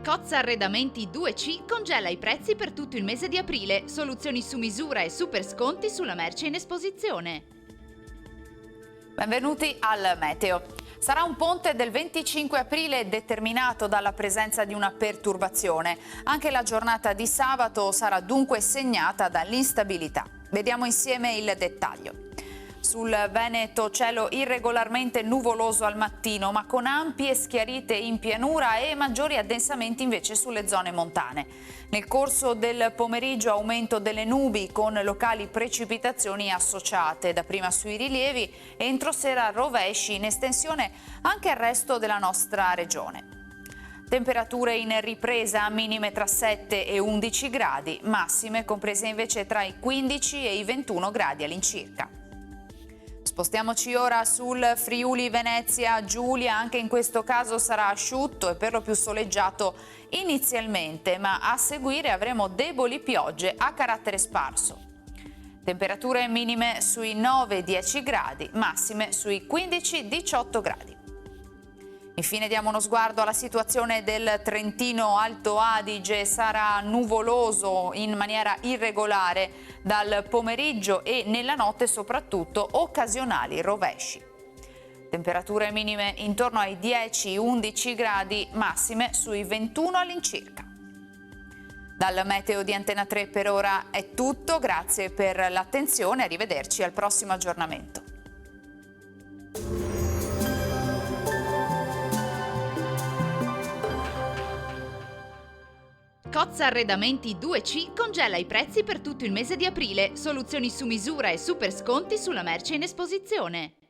Cozza Arredamenti 2C congela i prezzi per tutto il mese di aprile, soluzioni su misura e super sconti sulla merce in esposizione. Benvenuti al Meteo. Sarà un ponte del 25 aprile determinato dalla presenza di una perturbazione. Anche la giornata di sabato sarà dunque segnata dall'instabilità. Vediamo insieme il dettaglio. Sul Veneto cielo irregolarmente nuvoloso al mattino, ma con ampie schiarite in pianura e maggiori addensamenti invece sulle zone montane. Nel corso del pomeriggio aumento delle nubi con locali precipitazioni associate, dapprima sui rilievi, entro sera rovesci in estensione anche al resto della nostra regione. Temperature in ripresa, minime tra 7 e 11 gradi, massime comprese invece tra i 15 e i 21 gradi all'incirca. Spostiamoci ora sul Friuli Venezia Giulia, anche in questo caso sarà asciutto e per lo più soleggiato inizialmente, ma a seguire avremo deboli piogge a carattere sparso. Temperature minime sui 9-10 gradi, massime sui 15-18 gradi. Infine diamo uno sguardo alla situazione del Trentino Alto Adige. Sarà nuvoloso in maniera irregolare dal pomeriggio e nella notte soprattutto occasionali rovesci. Temperature minime intorno ai 10-11 gradi, massime sui 21 all'incirca. Dal Meteo di Antena 3 per ora è tutto, grazie per l'attenzione, arrivederci al prossimo aggiornamento. Cozza Arredamenti 2C congela i prezzi per tutto il mese di aprile, soluzioni su misura e super sconti sulla merce in esposizione.